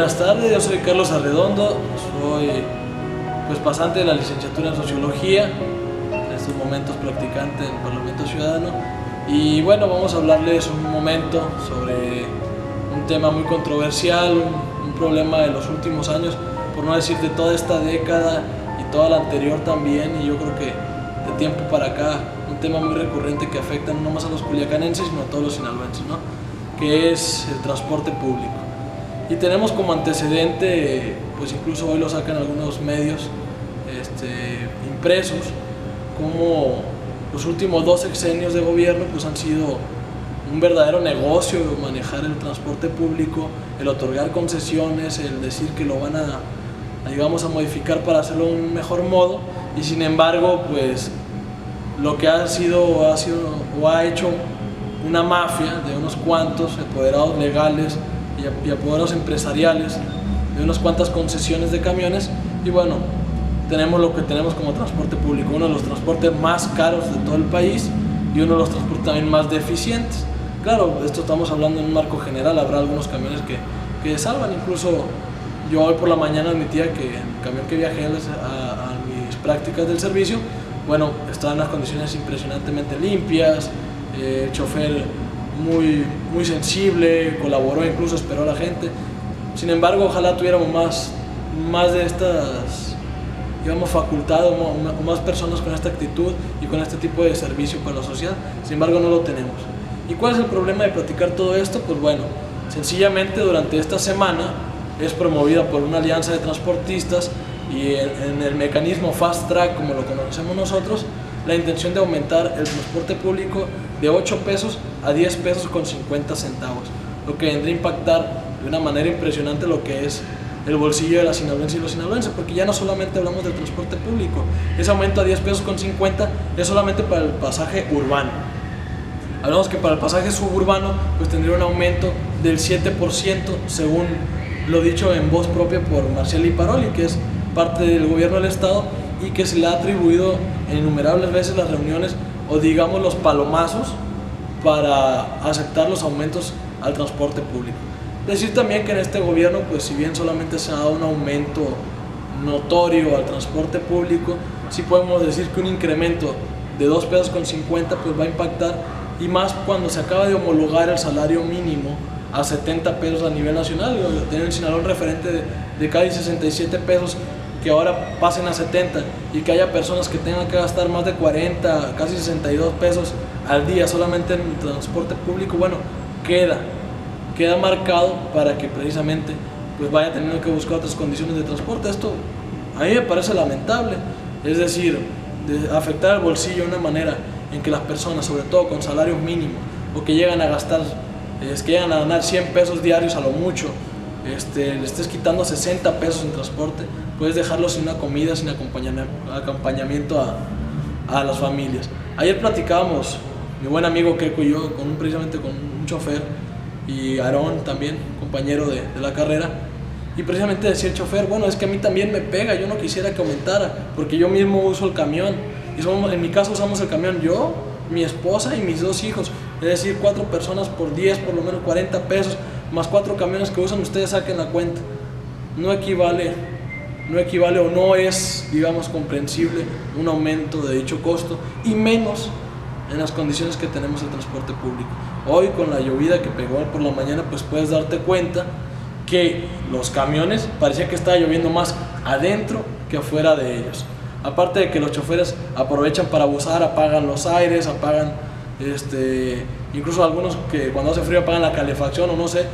buenas tardes, yo soy Carlos Arredondo, soy pasante de la licenciatura en Sociología, en estos momentos practicante en Parlamento Ciudadano, y bueno, vamos a hablarles un momento sobre un tema muy controversial, un problema de los últimos años, por no decir de toda esta década y toda la anterior también, y yo creo que de tiempo para acá, un tema muy recurrente que afecta no nomás a los culiacanenses, sino a todos los sinaloenses, ¿no? Que es el transporte público. Y tenemos como antecedente, pues incluso hoy lo sacan algunos medios impresos, como los últimos 2 sexenios de gobierno pues han sido un verdadero negocio manejar el transporte público, el otorgar concesiones, el decir que lo van a modificar para hacerlo de un mejor modo, y sin embargo pues lo que ha hecho una mafia de unos cuantos apoderados legales y apoderados empresariales de unas cuantas concesiones de camiones, y bueno, tenemos lo que tenemos como transporte público, uno de los transportes más caros de todo el país y uno de los transportes también más deficientes. Claro, esto estamos hablando en un marco general, habrá algunos camiones que salvan, incluso yo hoy por la mañana admitía que el camión que viajé a mis prácticas del servicio, bueno, estaba en unas condiciones impresionantemente limpias, el chofer muy sensible, colaboró, incluso esperó a la gente. Sin embargo, ojalá tuviéramos más de estas, digamos, facultades o más personas con esta actitud y con este tipo de servicio para la sociedad. Sin embargo, no lo tenemos. ¿Y cuál es el problema de platicar todo esto? Pues bueno, sencillamente durante esta semana es promovida por una alianza de transportistas y en el mecanismo Fast Track, como lo conocemos nosotros, la intención de aumentar el transporte público de 8 pesos a 10 pesos con 50 centavos, lo que vendría a impactar de una manera impresionante lo que es el bolsillo de la sinaloense y los sinaloenses, porque ya no solamente hablamos del transporte público, ese aumento a 10 pesos con 50 es solamente para el pasaje urbano. Hablamos que para el pasaje suburbano pues tendría un aumento del 7%, según lo dicho en voz propia por Marcial Paroli, que es parte del gobierno del estado y que se le ha atribuido en innumerables veces las reuniones o digamos los palomazos para aceptar los aumentos al transporte público. Decir también que en este gobierno, pues si bien solamente se ha dado un aumento notorio al transporte público, sí podemos decir que un incremento de 2 pesos con 50 pues va a impactar, y más cuando se acaba de homologar el salario mínimo a 70 pesos a nivel nacional. Tienen en Sinaloa un referente de casi 67 pesos, que ahora pasen a 70 y que haya personas que tengan que gastar más de 40, casi 62 pesos al día solamente en el transporte público, bueno, queda marcado para que precisamente pues vaya teniendo que buscar otras condiciones de transporte. Esto a mí me parece lamentable, es decir, de afectar el bolsillo de una manera en que las personas, sobre todo con salarios mínimos, o que llegan a gastar, que llegan a ganar 100 pesos diarios a lo mucho, le estés quitando 60 pesos en transporte, puedes dejarlos sin una comida, sin acompañamiento a las familias. Ayer platicábamos, mi buen amigo Keiko y yo, precisamente con un chofer, y Aarón también, compañero de la carrera, y precisamente decía el chofer, bueno, es que a mí también me pega, yo no quisiera que aumentara, porque yo mismo uso el camión, y en mi caso usamos el camión yo, mi esposa y mis 2 hijos, es decir, 4 personas por 10, por lo menos 40 pesos, más 4 camiones que usan, ustedes saquen la cuenta. No equivale o no es, digamos, comprensible un aumento de dicho costo, y menos en las condiciones que tenemos el transporte público. Hoy con la llovida que pegó por la mañana, pues puedes darte cuenta que los camiones parecía que estaba lloviendo más adentro que afuera de ellos. Aparte de que los choferes aprovechan para abusar, apagan los aires, incluso algunos que cuando hace frío apagan la calefacción o no sé,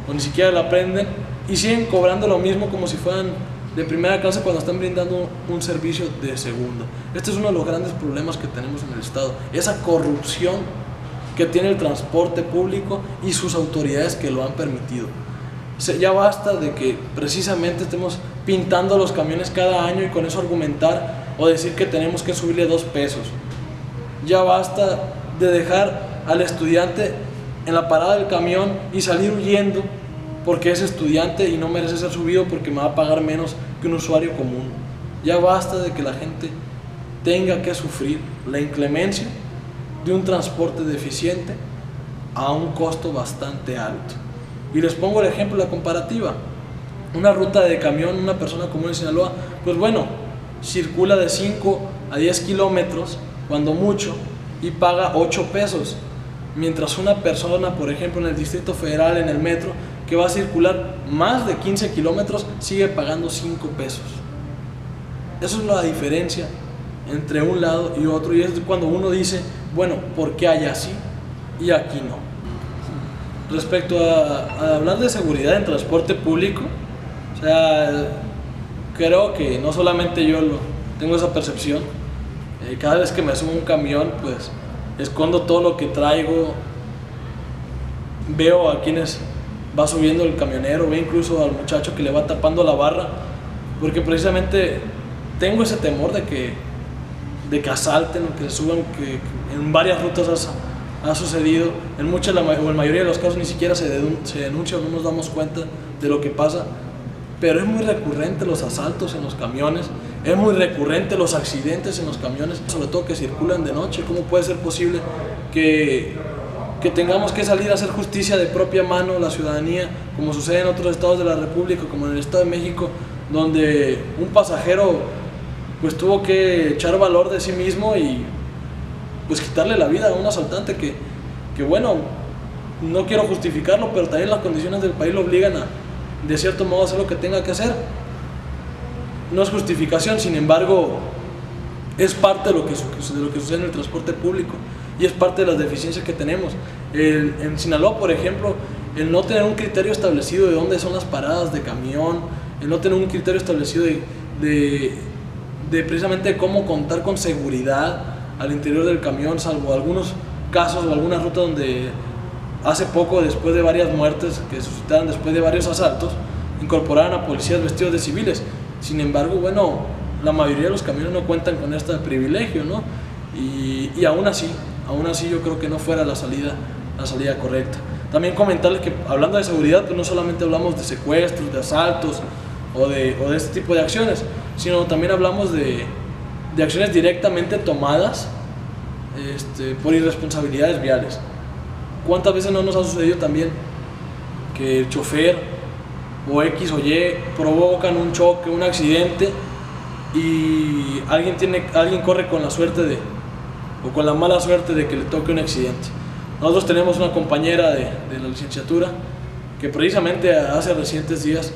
o ni siquiera la prenden, y siguen cobrando lo mismo como si fueran de primera clase cuando están brindando un servicio de segunda. Este es uno de los grandes problemas que tenemos en el estado, esa corrupción que tiene el transporte público y sus autoridades que lo han permitido. Ya basta de que precisamente estemos pintando los camiones cada año y con eso argumentar o decir que tenemos que subirle 2 pesos. Ya basta de dejar al estudiante en la parada del camión y salir huyendo porque es estudiante y no merece ser subido porque me va a pagar menos que un usuario común. Ya basta de que la gente tenga que sufrir la inclemencia de un transporte deficiente a un costo bastante alto. Y les pongo el ejemplo, la comparativa. una ruta de camión, una persona común en Sinaloa, pues bueno, circula de 5 a 10 kilómetros, cuando mucho, y paga 8 pesos. Mientras una persona, por ejemplo, en el Distrito Federal, en el metro, que va a circular más de 15 kilómetros, sigue pagando 5 pesos. Eso es la diferencia entre un lado y otro, y es cuando uno dice, bueno, ¿por qué hay así y aquí no? Respecto a hablar de seguridad en transporte público, o sea, creo que no solamente yo tengo esa percepción. Cada vez que me subo a un camión, pues escondo todo lo que traigo, veo a quienes va subiendo el camionero, veo incluso al muchacho que le va tapando la barra, porque precisamente tengo ese temor de que asalten o que se suban, que en varias rutas ha sucedido. En muchas o en la mayoría de los casos ni siquiera se denuncia o no nos damos cuenta de lo que pasa, pero es muy recurrente los asaltos en los camiones, es muy recurrente los accidentes en los camiones, sobre todo que circulan de noche. ¿Cómo puede ser posible que tengamos que salir a hacer justicia de propia mano la ciudadanía, como sucede en otros estados de la República, como en el Estado de México, donde un pasajero pues tuvo que echar valor de sí mismo y pues quitarle la vida a un asaltante que bueno, no quiero justificarlo, pero también las condiciones del país lo obligan a, de cierto modo, hacer lo que tenga que hacer? No es justificación, sin embargo, es parte de lo que sucede en el transporte público y es parte de las deficiencias que tenemos. En Sinaloa, por ejemplo, el no tener un criterio establecido de dónde son las paradas de camión, el no tener un criterio establecido de precisamente cómo contar con seguridad al interior del camión, salvo algunos casos o algunas rutas donde hace poco, después de varias muertes que suscitaron después de varios asaltos, incorporaron a policías vestidos de civiles. Sin embargo, bueno, la mayoría de los camiones no cuentan con este privilegio, ¿no? Y aún así yo creo que no fuera la salida correcta. También comentarles que, hablando de seguridad, pues no solamente hablamos de secuestros, de asaltos o de este tipo de acciones, sino también hablamos de acciones directamente tomadas por irresponsabilidades viales. ¿Cuántas veces no nos ha sucedido también que el chofer o X o Y provocan un choque, un accidente, y alguien corre con la suerte o con la mala suerte de que le toque un accidente? Nosotros tenemos una compañera de la licenciatura que precisamente hace recientes días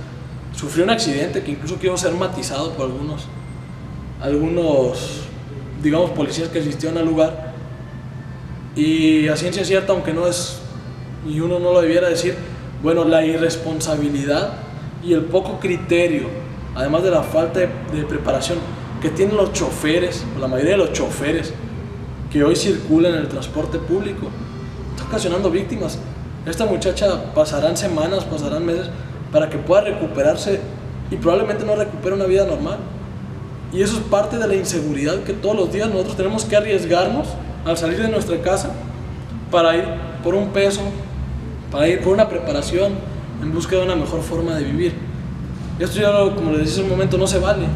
sufrió un accidente que incluso quiso ser matizado por algunos digamos policías que asistieron al lugar, y a ciencia cierta, aunque no es, y uno no lo debiera decir, bueno, la irresponsabilidad y el poco criterio, además de la falta de preparación que tienen los choferes, o la mayoría de los choferes que hoy circulan en el transporte público, está ocasionando víctimas. Esta muchacha pasarán semanas, pasarán meses para que pueda recuperarse y probablemente no recupere una vida normal. Y eso es parte de la inseguridad que todos los días nosotros tenemos que arriesgarnos al salir de nuestra casa para ir por un peso, para ir por una preparación en busca de una mejor forma de vivir. Esto ya, como les decía hace un momento, no se vale.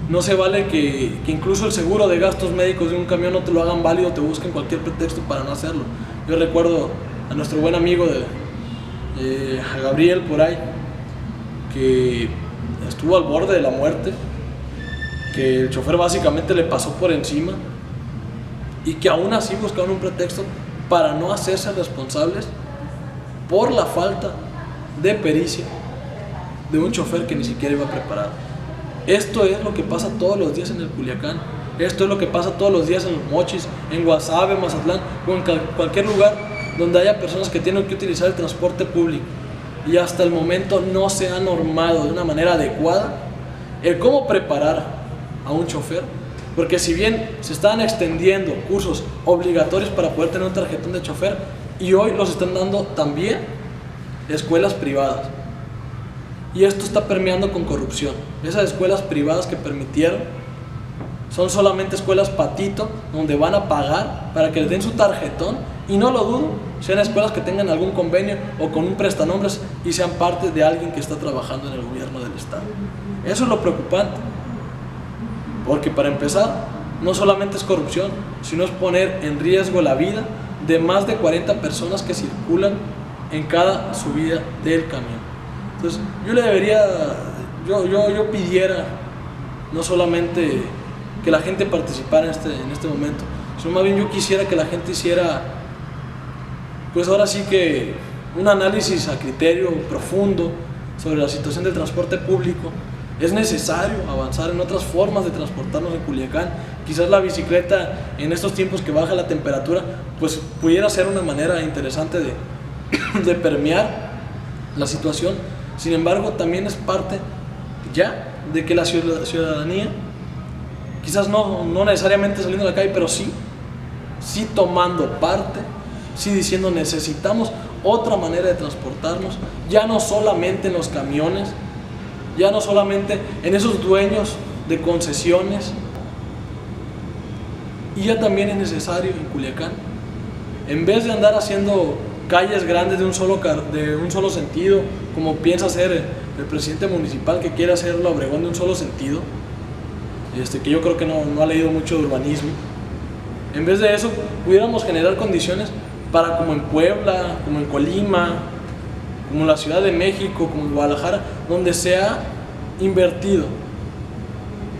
No se vale que incluso el seguro de gastos médicos de un camión no te lo hagan válido, te busquen cualquier pretexto para no hacerlo. Yo recuerdo a nuestro buen amigo a Gabriel por ahí, que estuvo al borde de la muerte, que el chofer básicamente le pasó por encima y que aún así buscaban un pretexto para no hacerse responsables por la falta de pericia de un chofer que ni siquiera iba preparado. Esto es lo que pasa todos los días en el Culiacán, esto es lo que pasa todos los días en Los Mochis, en Guasave, Mazatlán o en cualquier lugar donde haya personas que tienen que utilizar el transporte público, y hasta el momento no se ha normado de una manera adecuada el cómo preparar a un chofer, porque si bien se están extendiendo cursos obligatorios para poder tener un tarjetón de chofer, y hoy los están dando también escuelas privadas, y esto está permeando con corrupción. Esas escuelas privadas que permitieron son solamente escuelas patito, donde van a pagar para que les den su tarjetón, y no lo dudo, sean escuelas que tengan algún convenio o con un prestanombres y sean parte de alguien que está trabajando en el gobierno del estado. Eso es lo preocupante, porque para empezar, no solamente es corrupción, sino es poner en riesgo la vida de más de 40 personas que circulan en cada subida del camión. Entonces yo pidiera no solamente que la gente participara en este momento, sino más bien yo quisiera que la gente hiciera, pues ahora sí que un análisis a criterio profundo sobre la situación del transporte público. Es necesario avanzar en otras formas de transportarnos en Culiacán. Quizás la bicicleta en estos tiempos que baja la temperatura, pues pudiera ser una manera interesante de permear la situación. Sin embargo, también es parte ya de que la ciudadanía, quizás no necesariamente saliendo a la calle, pero sí tomando parte, sí diciendo necesitamos otra manera de transportarnos, ya no solamente en los camiones, ya no solamente en esos dueños de concesiones, y ya también es necesario en Culiacán, en vez de andar haciendo calles grandes de un solo sentido, como piensa hacer el presidente municipal, que quiere hacer la Obregón de un solo sentido, que yo creo que no ha leído mucho de urbanismo. En vez de eso, pudiéramos generar condiciones para, como en Puebla, como en Colima, como en la Ciudad de México, como en Guadalajara, donde se ha invertido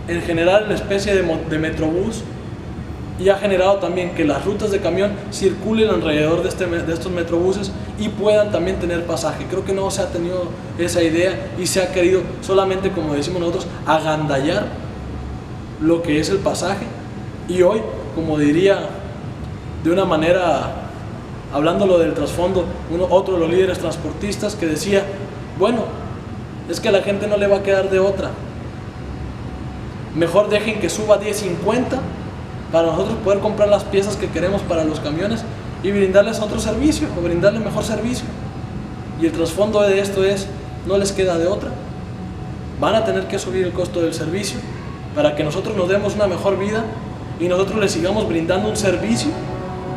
en generar una especie de metrobús, y ha generado también que las rutas de camión circulen alrededor de estos metrobuses y puedan también tener pasaje. Creo que no se ha tenido esa idea y se ha querido solamente, como decimos nosotros, agandallar lo que es el pasaje. Y hoy, como diría de una manera, hablándolo del trasfondo, otro de los líderes transportistas que decía, bueno, es que a la gente no le va a quedar de otra, mejor dejen que suba 10.50 para nosotros poder comprar las piezas que queremos para los camiones y brindarles otro servicio, o brindarles mejor servicio. Y el trasfondo de esto es, no les queda de otra, van a tener que subir el costo del servicio para que nosotros nos demos una mejor vida y nosotros les sigamos brindando un servicio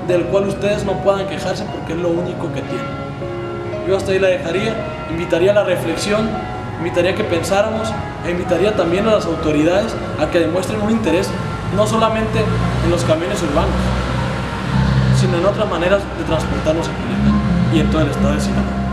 del cual ustedes no puedan quejarse, porque es lo único que tienen. Yo hasta ahí la dejaría, invitaría a la reflexión, invitaría a que pensáramos, e invitaría también a las autoridades a que demuestren un interés no solamente en los camiones urbanos, sino en otras maneras de transportarnos en Culiacán y en todo el estado de Sinaloa.